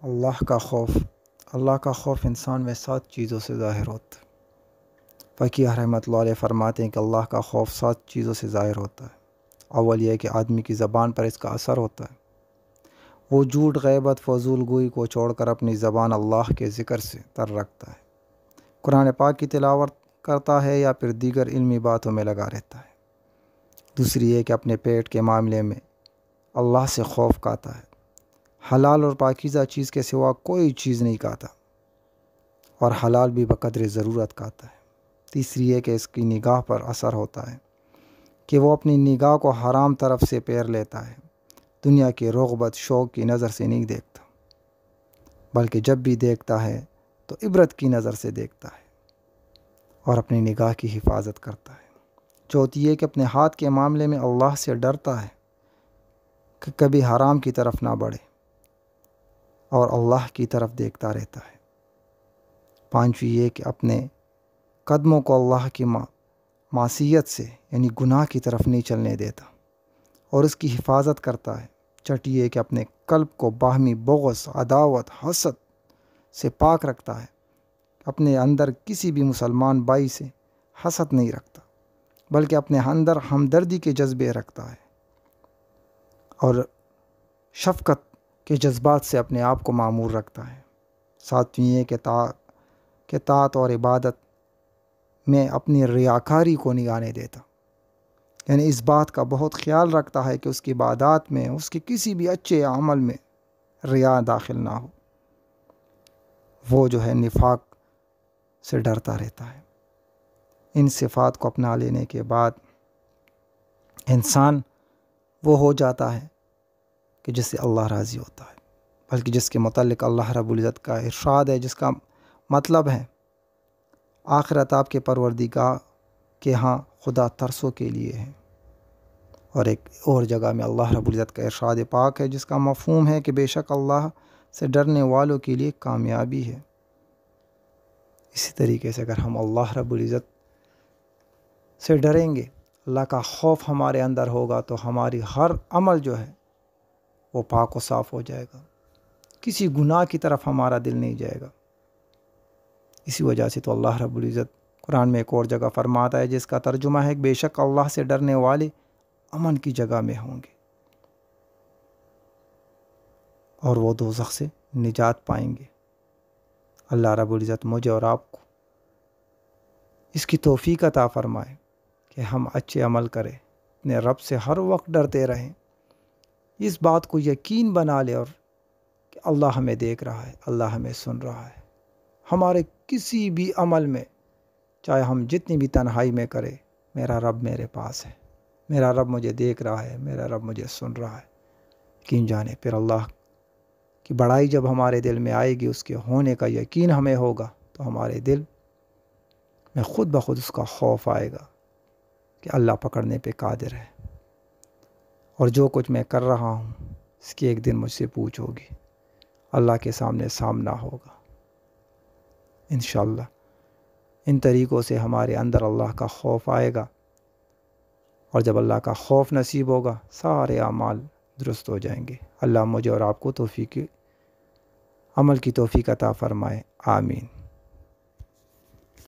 اللہ کا خوف انسان میں 7 چیزوں سے ظاہر ہوتا ہے۔ فقیہ رحمۃ اللہ علیہ فرماتے ہیں کہ اللہ کا خوف 7 چیزوں سے ظاہر ہوتا ہے۔ اول یہ کہ آدمی کی زبان پر اس کا اثر ہوتا ہے۔ وہ جھوٹ، غیبت، فضول گوئی کو چھوڑ کر اپنی زبان اللہ کے ذکر سے تر رکھتا ہے، قرآن پاک کی تلاوت کرتا ہے یا پھر دیگر علمی باتوں میں لگا رہتا ہے۔ دوسری یہ کہ اپنے پیٹ کے معاملے میں اللہ سے خوف کھاتا ہے، حلال اور پاکیزہ چیز کے سوا کوئی چیز نہیں کھاتا، اور حلال بھی بقدر ضرورت کھاتا ہے۔ تیسری یہ کہ اس کی نگاہ پر اثر ہوتا ہے کہ وہ اپنی نگاہ کو حرام طرف سے پھیر لیتا ہے، دنیا کے رغبت شوق کی نظر سے نہیں دیکھتا، بلکہ جب بھی دیکھتا ہے تو عبرت کی نظر سے دیکھتا ہے اور اپنی نگاہ کی حفاظت کرتا ہے۔ چوتھی یہ کہ اپنے ہاتھ کے معاملے میں اللہ سے ڈرتا ہے کہ کبھی حرام کی طرف نہ بڑھے اور اللہ کی طرف دیکھتا رہتا ہے۔ پانچویں یہ کہ اپنے قدموں کو اللہ کی معصیت سے یعنی گناہ کی طرف نہیں چلنے دیتا اور اس کی حفاظت کرتا ہے۔ چھٹی یہ کہ اپنے قلب کو باہمی بغض، عداوت، حسد سے پاک رکھتا ہے، اپنے اندر کسی بھی مسلمان بھائی سے حسد نہیں رکھتا، بلکہ اپنے اندر ہمدردی کے جذبے رکھتا ہے اور شفقت کے جذبات سے اپنے آپ کو معمور رکھتا ہے۔ ساتویں یہ کہ طاعت اور عبادت میں اپنی ریاکاری کو نہیں آنے دیتا، یعنی اس بات کا بہت خیال رکھتا ہے کہ اس کی عبادات میں، اس کے کسی بھی اچھے عمل میں ریا داخل نہ ہو۔ وہ جو ہے نفاق سے ڈرتا رہتا ہے۔ ان صفات کو اپنا لینے کے بعد انسان وہ ہو جاتا ہے کہ جس سے اللہ راضی ہوتا ہے، بلکہ جس کے متعلق اللہ رب العزت کا ارشاد ہے، جس کا مطلب ہے آخرت آپ کے پروردگار کے ہاں خدا ترسوں کے لیے ہے، اور ایک اور جگہ میں اللہ رب العزت کا ارشاد پاک ہے جس کا مفہوم ہے کہ بے شک اللہ سے ڈرنے والوں کے لیے کامیابی ہے۔ اسی طریقے سے اگر ہم اللہ رب العزت سے ڈریں گے، اللہ کا خوف ہمارے اندر ہوگا، تو ہماری ہر عمل جو ہے وہ پاک و صاف ہو جائے گا، کسی گناہ کی طرف ہمارا دل نہیں جائے گا۔ اسی وجہ سے تو اللہ رب العزت قرآن میں ایک اور جگہ فرماتا ہے جس کا ترجمہ ہے کہ بے شک اللہ سے ڈرنے والے امن کی جگہ میں ہوں گے اور وہ دوزخ سے نجات پائیں گے۔ اللہ رب العزت مجھے اور آپ کو اس کی توفیق عطا فرمائے کہ ہم اچھے عمل کریں، اپنے رب سے ہر وقت ڈرتے رہیں، اس بات کو یقین بنا لے اور کہ اللہ ہمیں دیکھ رہا ہے، اللہ ہمیں سن رہا ہے، ہمارے کسی بھی عمل میں، چاہے ہم جتنی بھی تنہائی میں کریں، میرا رب میرے پاس ہے، میرا رب مجھے دیکھ رہا ہے، میرا رب مجھے سن رہا ہے۔ یقین جانے پھر اللہ کی بڑائی جب ہمارے دل میں آئے گی، اس کے ہونے کا یقین ہمیں ہوگا، تو ہمارے دل میں خود بخود اس کا خوف آئے گا کہ اللہ پکڑنے پہ قادر ہے، اور جو کچھ میں کر رہا ہوں اس کی ایک دن مجھ سے پوچھ ہوگی، اللہ کے سامنے سامنا ہوگا انشاءاللہ۔ ان طریقوں سے ہمارے اندر اللہ کا خوف آئے گا، اور جب اللہ کا خوف نصیب ہوگا سارے اعمال درست ہو جائیں گے۔ اللہ مجھے اور آپ کو توفیق عمل کی توفیق عطا فرمائے، آمین۔